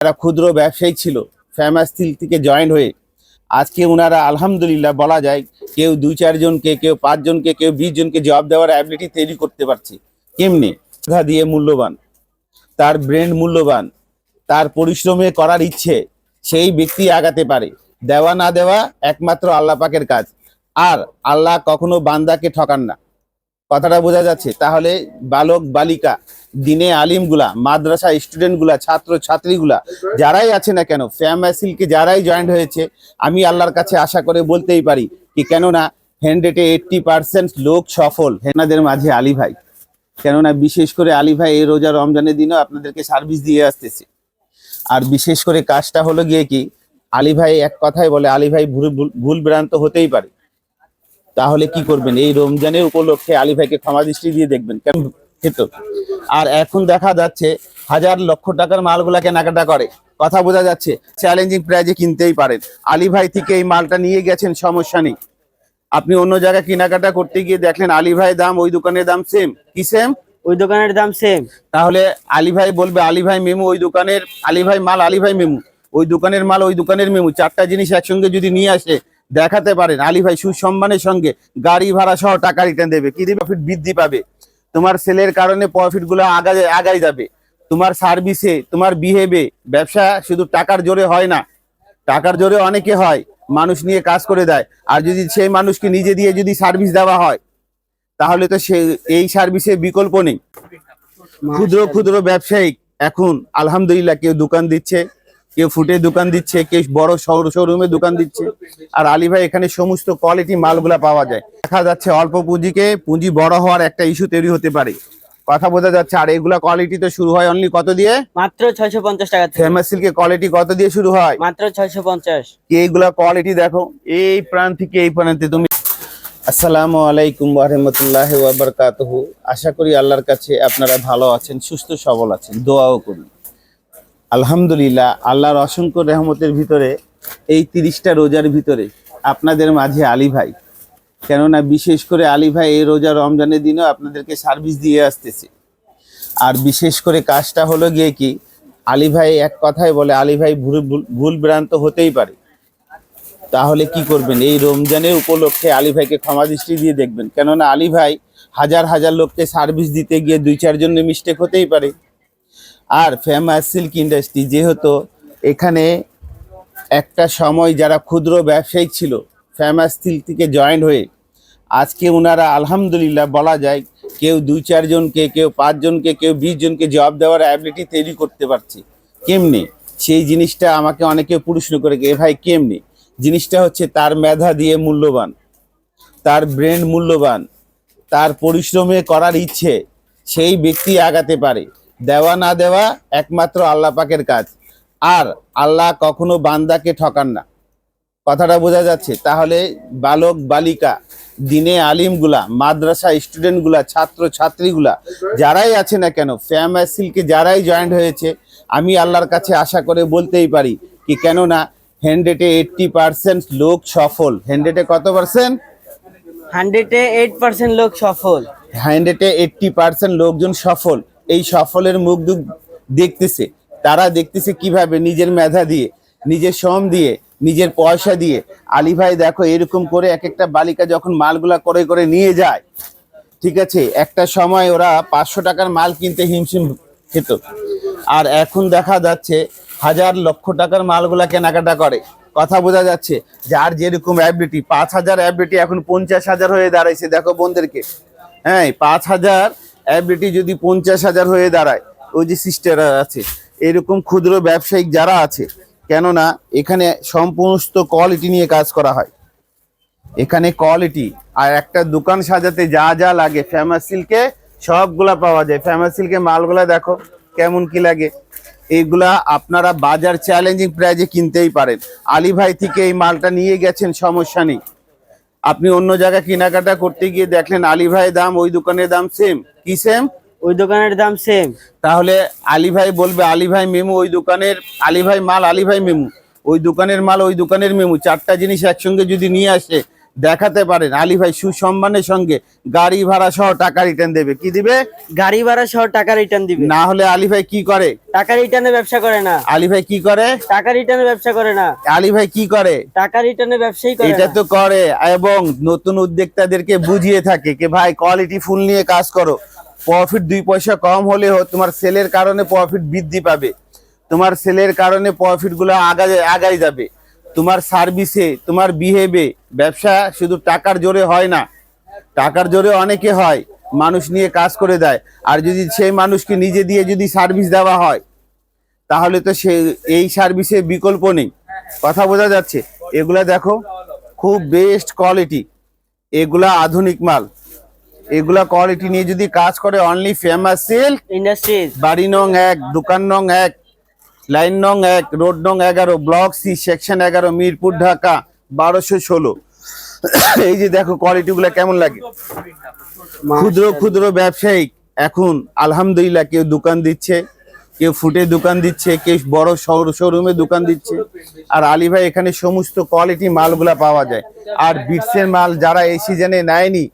যারা ক্ষুদ্র ব্যবসায়ী ছিল ফেমাস স্টিল থেকে জয়েন্ট হয়ে আজকে ওনারা আলহামদুলিল্লাহ বলা যায় কেউ 2-4 জনকে, কেউ 5 জনকে, কেউ 20 জনকে জব দেওয়ার অ্যাবিলিটি তৈরি করতে পারছে। কেমনি? মেধা দিয়ে মূল্যবান, তার ব্রেন মূল্যবান, তার পরিশ্রমে করার ইচ্ছে, সেই ব্যক্তি আগাতে পারে। দেওয়া না দেওয়া একমাত্র আল্লাহ পাকের কাজ। আর আল্লাহ কখনো বান্দাকে ঠকান না, কথাটা বোঝা যাচ্ছে। তাহলে বালক বালিকা, দিনে আলিমগুলা, মাদ্রাসা স্টুডেন্টগুলা, ছাত্র ছাত্রীগুলা যারাই আছে না কেন, ফেমাস স্টিলকে যারাই জয়েন্ট হয়েছে, আমি আল্লাহর কাছে আশা করে বলতেই পারি কি, কেননা 180% লোক সফল হেনাদের মাঝে আলী ভাই। কেননা বিশেষ করে আলী ভাই এই রোজা রমজানের দিনও আপনাদেরকে সার্ভিস দিয়ে আসতেছে। আর বিশেষ করে কাজটা হলো গিয়ে কি, আলী ভাই এক কথাই বলে, আলী ভাই ভুল ভ্রান্ত হতেই পারে। তাহলে কি করবেন? এই রমজানের উপলক্ষে আলী ভাইকে ক্ষমা দৃষ্টি দিয়ে দেখবেন কেন খেত। আর এখন দেখা যাচ্ছে হাজার লক্ষ টাকার মালগুলা কেনাকাটা করে, কথা বোঝা যাচ্ছে। চ্যালেঞ্জিং প্রাইজে কিনতেই পারেন। আলী ভাই থেকে এই মালটা নিয়ে গেছেন, সমস্যা নেই। আপনি অন্য জায়গায় কেনাকাটা করতে গিয়ে দেখলেন আলী ভাই দাম, ওই দোকানের দাম সেম। কি সেম? ওই দোকানের দাম সেম। তাহলে আলী ভাই বলবে আলী ভাই মেমু, ওই দোকানের আলী ভাই মাল আলী ভাই মেমু, ওই দোকানের মাল ওই দোকানের মেমু। চারটা জিনিস একসঙ্গে যদি নিয়ে আসে দেখাতে পারেন, আলী ভাই সুসম্মানের সঙ্গে গাড়ি ভাড়া সহ টাকা রিটার্ন দেবে। কি দিবে? প্রফিট বৃদ্ধি পাবে। তোমার সেলের কারণে প্রফিট গুলো আগাই যাবে। তোমার সার্ভিসে, তোমার বিহেভে, ব্যবসা শুধু টাকার জোরে হয় না। টাকার জোরে অনেকে হয়, মানুষ নিয়ে কাজ করে দেয়। আর যদি সেই মানুষকে নিজে দিয়ে যদি সার্ভিস দেওয়া হয়, তাহলে তো সে এই সার্ভিসের বিকল্প নেই। ক্ষুদ্র ক্ষুদ্র ব্যবসায়ী এখন আলহামদুলিল্লাহ কেউ দোকান দিচ্ছে, কেউ ফুটে দোকান দিচ্ছে, কেউ বড় শোরুমে দোকান দিচ্ছে। আর আলী ভাই এখানে সমস্ত কোয়ালিটি মালগুলা পাওয়া যায়। দেখা যাচ্ছে অল্প পুঁজিকে পুঁজি বড় হওয়ার একটা ইস্যু তৈরি হতে পারে, কথা বোঝা যাচ্ছে। আর এগুলা কোয়ালিটি তো শুরু হয় অনলি কত দিয়ে? মাত্র 650 টাকা থেকে। ফেমাস সিল্কের কোয়ালিটি কত দিয়ে শুরু হয়? মাত্র 650। এইগুলা কোয়ালিটি দেখো, এই প্রান্ত থেকে এই প্রান্তে তুমি। আসসালামু আলাইকুম ওয়া রাহমাতুল্লাহি ওয়া বারাকাতুহু। আশা করি আল্লাহর কাছে আপনারা ভালো আছেন, সুস্থ সবল আছেন, দোয়াও করি। আলহামদুলিল্লাহ, আল্লাহর অসংখ্য রহমতের ভিতরে এই 30টা রোজার ভিতরে আপনাদের মাঝে আলী ভাই, কেননা বিশেষ করে আলী ভাই এই রোজা রমজানের দিনও আপনাদেরকে সার্ভিস দিয়ে আসতেছে। আর বিশেষ করে কাজটা হলো গিয়ে কি, আলী ভাই এক কথাই বলে, আলী ভাই ভুল ভ্রান্ত হতেই পারে। তাহলে কি করবেন? এই রমজানের উপলক্ষে আলী ভাইকে ক্ষমা দৃষ্টি দিয়ে দেখবেন। কেননা আলী ভাই হাজার হাজার লোককে সার্ভিস দিতে গিয়ে 2-4 জনের মিস্টেক হতেই পারে। আর ফেমাস সিল্ক ইন্ডাস্ট্রি যেহেতু, এখানে একটা সময় যারা ক্ষুদ্র ব্যবসায়ী ছিল ফেমাস সিল্ক থেকে জয়েন্ট হয়ে আজকে ওনারা আলহামদুলিল্লাহ বলা যায় কেউ 2-4 জনকে, কেউ 5 জনকে, কেউ 20 জনকে জব দেওয়ার অ্যাবিলিটি তৈরি করতে পারছে। কেমনি? সেই জিনিসটা আমাকে অনেকে প্রশ্ন করে, এ ভাই কেমনি? জিনিসটা হচ্ছে তার মেধা দিয়ে মূল্যবান, তার ব্রেন মূল্যবান, তার পরিশ্রমে করার ইচ্ছে, সেই ব্যক্তি আগাতে পারে। দেওয়া না দেওয়া একমাত্র আল্লাহ পাকের কাজ। আর আল্লাহ কখনো বান্দাকে ঠকান না, কথাটা বোঝা যাচ্ছে। তাহলে বালক বালিকা, দিনে আলিমগুলা, মাদ্রাসা স্টুডেন্টগুলা, ছাত্র ছাত্রীগুলা যারাই আছে না কেন, ফেমাস সিল্কে যারাই জয়েন্ট হয়েছে, আমি আল্লাহর কাছে আশা করে বলতেই পারি কি, কেননা 180% লোক সফল। 100-এ কত পার্সেন্ট? 108% লোক সফল। 180% লোকজন সফল। এই সফলের মুখ দেখতেছে, তারা দেখতেছে কিভাবে? নিজের মেধা দিয়ে, নিজের শ্রম দিয়ে, নিজের পয়সা দিয়ে। আলী ভাই দেখো এরকম করে এক একটা বালিকা যখন মালগুলা করে করে নিয়ে যায়, ঠিক আছে, একটা সময় ওরা 500 টাকার মাল কিনতে হিমশিম খেত। আর এখন দেখা যাচ্ছে হাজার লক্ষ টাকার মালগুলা কেনাকাটা করে, কথা বোঝা যাচ্ছে। যার যেরকম অ্যাবিলিটি, 5000 অ্যাবিলিটি এখন 50,000 হয়ে দাঁড়াইছে। দেখো বোনদেরকে, হ্যাঁ, 5000 অ্যাবিলিটি যদি 50,000 হয়ে দাঁড়ায়, ওই যে সিস্টার আছে, এরকম ক্ষুদ্র ব্যবসায়িক যারা আছে, কেননা এখানে সমস্ত কোয়ালিটি নিয়ে কাজ করা হয়। এখানে কোয়ালিটি আর একটা দোকান সাজাতে যা যা লাগে ফেমাস সিল্কে সবগুলা পাওয়া যায়। ফেমাস সিল্কে মালগুলা দেখো কেমন কি লাগে। এইগুলা আপনারা বাজার চ্যালেঞ্জিং প্রাইজে কিনতেই পারেন। আলী ভাই থেকে এই মালটা নিয়ে গেছেন, সমস্যা নেই। আপনি অন্য জায়গায় কেনাকাটা করতে গিয়ে দেখলেন আলী ভাই দাম, ওই দোকানের দাম সেম। কি সেম? ওই দোকানের দাম সেম। তাহলে আলী ভাই বলবে আলী ভাই মেমু, ওই দোকানের আলী ভাই মাল আলী ভাই মেমু, ওই দোকানের মাল ওই দোকানের মেমু। চারটা জিনিস একসঙ্গে যদি নিয়ে আসে দেখাতে পারেন, আলী ভাই সুসম্মানের সঙ্গে গাড়ি ভাড়া সহ টাকা রিটার্ন দেবে। কি দিবে? গাড়ি ভাড়া সহ টাকা রিটার্ন দিবে। না হলে আলী ভাই কি করে? টাকা রিটার্নের ব্যবসা করে না। আলী ভাই কি করে? টাকা রিটার্নের ব্যবসা করে না। আলী ভাই কি করে? টাকা রিটার্নের ব্যবসাই করে এটা না। তো করে, এবং নতুন উদ্যোক্তাদেরকে বুঝিয়ে থাকে কি ভাই কোয়ালিটি ফুল নিয়ে কাজ করো, প্রফিট 2 পয়সা কম হলেও তোমার সেলের কারণে প্রফিট বৃদ্ধি পাবে, তোমার সেলের কারণে প্রফিট গুলো আগাই যাবে, তোমার সার্ভিসে, তোমার বিহেভে। ব্যবসা শুধু টাকার জোরে হয় না, টাকার জোরে অনেকে হয়, মানুষ নিয়ে কাজ করে দেয়। আর যদি সেই মানুষকে নিজে দিয়ে যদি সার্ভিস দেওয়া হয়, তাহলে তো সে এই সার্ভিসের বিকল্প নেই। কথা বোঝা যাচ্ছে? এগুলা দেখো, খুব বেস্ট কোয়ালিটি, এগুলা আধুনিক মাল, এগুলা কোয়ালিটি নিয়ে যদি কাজ করে অনলি ফেমাস সিল্ক ইন্ডাস্ট্রিজ, বাড়ি নং 1, দোকান নং 1, লাইন নং 1, road no 11, block C, section 11, Mirpur, Dhaka 1216। এই যে দেখো কোয়ালিটি গুলা কেমন লাগে। ক্ষুদ্র ক্ষুদ্র ব্যবসায়িক এখন আলহামদুলিল্লাহ কেউ দোকান দিচ্ছে, কেউ ফুটে দোকান দিচ্ছে, কেউ বড় শোরুমে দোকান দিচ্ছে। আর আলী ভাই এখানে সমস্ত কোয়ালিটি মালগুলা পাওয়া যায়। আর বিটসের মাল যারা এই সিজনে নেয়নি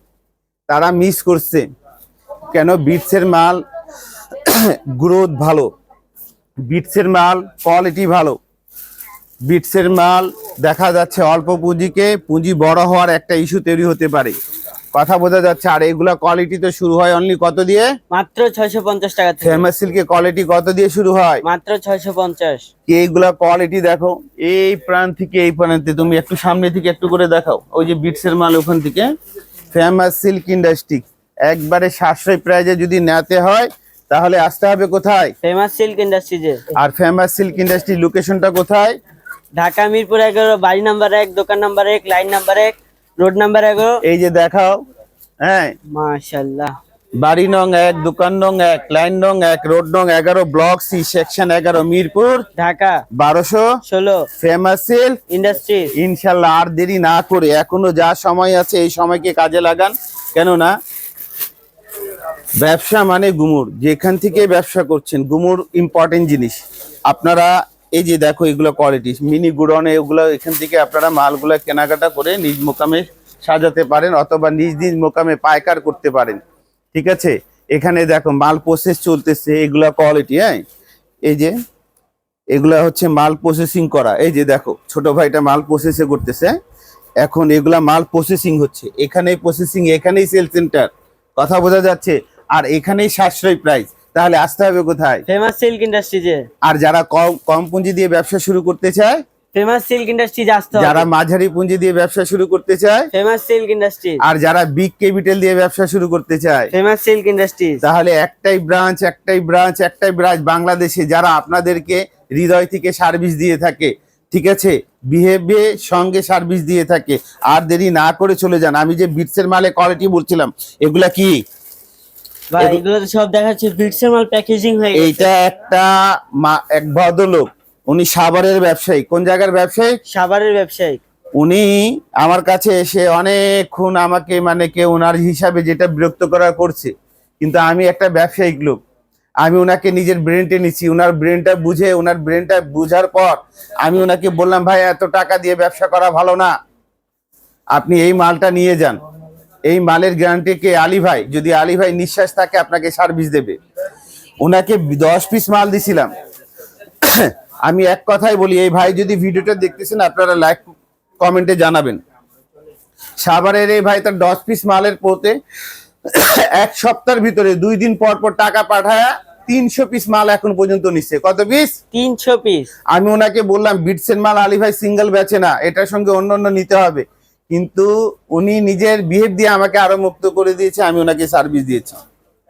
তারা মিস করছে, কেন? বিটসের মাল গ্রোথ ভালো, বিটসের মাল কোয়ালিটি ভালো, বিটসের মাল দেখা যাচ্ছে অল্প পুঁজিকে পুঁজি বড় হওয়ার একটা ইস্যু তৈরি হতে পারে। কথা বোঝা যাচ্ছে? আর এগুলা কোয়ালিটি তো শুরু হয় অনলি কত দিয়ে? মাত্র 650 টাকা থেকে। ফেমাস সিল্কের কোয়ালিটি কত দিয়ে শুরু হয়? মাত্র 650। এইগুলা কোয়ালিটি দেখো, এই প্রান্ত থেকে এই প্রান্তে, তুমি একটু সামনে থেকে একটু করে দেখাও, ওই যে বিটসের মাল ওখান থেকে। ফেমাস সিল্ক ইন্ডাস্ট্রি একবারে সাশ্রয় প্রাইজে যদি নিতে হয় তাহলে আসতে হবে কোথায়? ফেমাস সিল্ক ইন্ডাস্ট্রিজে। আর ফেমাস সিল্ক ইন্ডাস্ট্রি লোকেশনটা কোথায়? ঢাকা মিরপুর 11, বাড়ি নাম্বার 1, দোকান number 1, line number 1, road number 11। এই যে দেখাও, হ্যাঁ, মাশাআল্লাহ। বাড়ি নং 1, দোকান নং 1, লাইন নং 1, road no 11, block C, section 11, Mirpur, Dhaka 1216। 16 famous silk industries. ইনশাল্লাহ আর দেরি না করে এখনো যা সময় আছে এই সময়কে কাজে লাগান, কেননা ব্যবসা মানে গুমুর, যেখান থেকে ব্যবসা করছেন গুমুর ইম্পর্টেন্ট জিনিস। আপনারা এই যে দেখো এগুলো কোয়ালিটি মিনি গুডনে, এগুলো এখান থেকে আপনারা মালগুলো কেনাকাটা করে নিজ মোকামে সাজাতে পারেন, অথবা নিজ নিজ মোকামে পাইকার করতে পারেন। ঠিক আছে, এখানে দেখো মাল প্রসেস চলতেছে, এগুলা কোয়ালিটি। হ্যাঁ, এই যে এগুলা হচ্ছে মাল প্রসেসিং করা, এই যে দেখো ছোট ভাইটা মাল প্রসেসে করতেছে, এখন এগুলা মাল প্রসেসিং হচ্ছে, এখানেই প্রসেসিং, এখানেই সেল সেন্টার। কথা বোঝা যাচ্ছে? আর এখানেই সাশ্রয় প্রাইস, তাহলে আসতে হবে কোথায়? ফেমাস সিল্ক ইন্ডাস্ট্রিজে। আর যারা কম কম পুঁজি দিয়ে ব্যবসা শুরু করতে চায়, ফেমাস সিল্ক ইন্ডাস্ট্রিজ আসতে হবে। যারা মাঝারি পুঁজি দিয়ে ব্যবসা শুরু করতে চায়, ফেমাস সিল্ক ইন্ডাস্ট্রিজ। আর যারা বিগ ক্যাপিটাল দিয়ে ব্যবসা শুরু করতে চায়, ফেমাস সিল্ক ইন্ডাস্ট্রিজ। তাহলে একটাই ব্রাঞ্চ, একটাই ব্রাঞ্চ, একটাই ব্রাঞ্চ বাংলাদেশে, যারা আপনাদেরকে হৃদয় থেকে সার্ভিস দিয়ে থাকে। ঠিক আছে, বিহেভে সঙ্গে সার্ভিস দিয়ে থাকে। আর দেরি না করে চলে যান। আমি যে বিটসের মালে কোয়ালিটি বলছিলাম, এগুলা কি? ভাই এগুলো তো সব দেখাচ্ছে বিটসের মাল প্যাকেজিং হয়ে গেছে। এইটা এক ভদ্রলোক, উনি সাভারের ব্যবসায়ী। কোন জায়গার ব্যবসায়ী? সাভারের ব্যবসায়ী। উনি আমার কাছে এসে অনেকক্ষণ আমাকে মানে কেউ ওনার হিসাবে যেটা বিরক্ত করা করছে, কিন্তু আমি একটা ব্যবসায়িক লোক, আমি ওনাকে নিজের ব্রেনটে নিচ্ছি, ওনার ব্রেনটা বুঝে, ওনার ব্রেনটা বুঝার পর আমি ওনাকে বললাম, ভাই এত টাকা দিয়ে ব্যবসা করা ভালো না, আপনি এই মালটা নিয়ে যান। এই মালের গ্যারান্টি কে? আলী ভাই। যদি আলী ভাই নিঃশ্বাস থাকে আপনাকে সার্ভিস দেবে। ওনাকে 10 পিস মাল দিছিলাম। আমি এক কথাই বলি, এই ভাই যদি ভিডিওটা দেখতেছেন আপনারা লাইক কমেন্টে জানাবেন। সাভারের এই ভাই তার 10 পিস মালের পোতে এক সপ্তাহের ভিতরে 2 দিন পর পর টাকা পাঠায় 300 পিস মাল এখন পর্যন্ত নিচ্ছে। কত পিস? 300 পিস। আমি ওনাকে বললাম বিটসের মাল আলী ভাই সিঙ্গেল বেচে না, এটার সঙ্গে অন্য অন্য নিতে হবে, কিন্তু উনি নিজের বিহেভ দিয়ে আমাকে আরো মুক্ত করে দিয়েছে, আমি ওনাকে সার্ভিস দিয়েছি।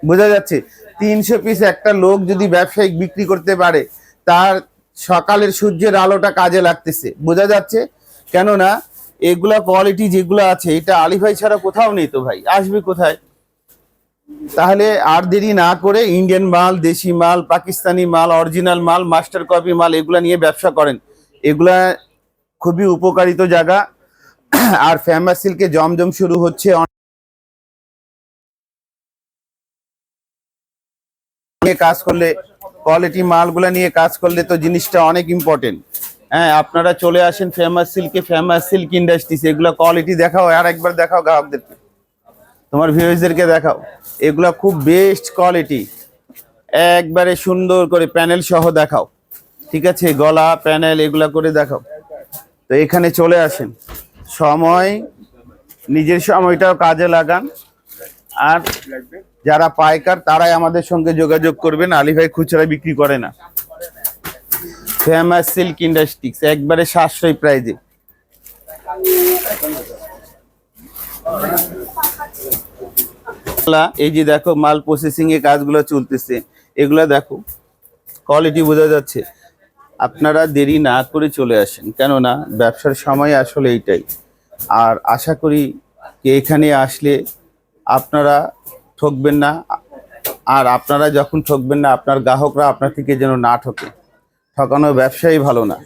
বোঝা যাচ্ছে? 300 পিস একটা লোক যদি ব্যবসায়িক বিক্রি করতে পারে, তার সকালের সূর্যের আলোটা কাজে লাগতেছে। বোঝা যাচ্ছে? কেননা এগুলা কোয়ালিটি যেগুলো আছে, এটা আলী ভাই ছাড়া কোথাও নেই, তো ভাই আসবে কোথায়? তাহলে আর দেরি না করে ইন্ডিয়ান মাল, দেশি মাল, পাকিস্তানি মাল, অরিজিনাল মাল, মাস্টার কপি মাল, এগুলা নিয়ে ব্যবসা করেন। এগুলা খুবই উপকারিত জায়গা। আর ফেমাস সিল্কে জমজম শুরু হচ্ছে, কাজ করলে, কোয়ালিটি মালগুলা নিয়ে কাজ করলে তো জিনিসটা অনেক ইম্পর্টেন্ট। হ্যাঁ, আপনারা চলে আসেন ফেমাস সিল্কে, ফেমাস সিল্ক ইন্ডাস্ট্রিজ। এগুলো কোয়ালিটি দেখাও, আর একবার দেখাও গ্রাহকদেরকে, তোমার ভিউয়ার্সদেরকে দেখাও। এগুলা খুব বেস্ট কোয়ালিটি, একবারে সুন্দর করে প্যানেল সহ দেখাও। ঠিক আছে, গলা প্যানেল এগুলা করে দেখাও। তো এখানে চলে আসেন, সময় নিজের সময়টাও কাজে লাগান। আর যারা পাইকার তারাই আমাদের সঙ্গে যোগাযোগ করবেন, আলী ভাই খুচরা বিক্রি করে না। ফেমাস সিল্ক ইন্ডাস্ট্রিজ, একবারে সাশ্রয়ী প্রাইজে। এই যে দেখো মাল প্রসেসিং এ কাজগুলো চলতেছে, এগুলা দেখো কোয়ালিটি বোঝা যাচ্ছে। আপনারা দেরি না করে চলে আসেন, কেননা ব্যবসার সময় আসলে এইটাই। আর আশা করি যে এখানে আসলে আপনারা ঠকবেন না। আর আপনারা যখন ঠকবেন না, আপনার গ্রাহকরা আপনার থেকে যেন না ঠকে। ঠকানো ব্যবসাই ভালো না।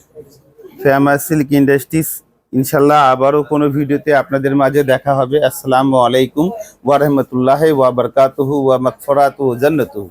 ফেমাস সিল্ক ইন্ডাস্ট্রিজ, ইনশাল্লাহ আবারও কোনো ভিডিওতে আপনাদের মাঝে দেখা হবে। আসসালামু আলাইকুম ওয়া রাহমাতুল্লাহি ওয়া বারাকাতুহু ওয়া মাগফিরাতুহু জান্নাতুহু।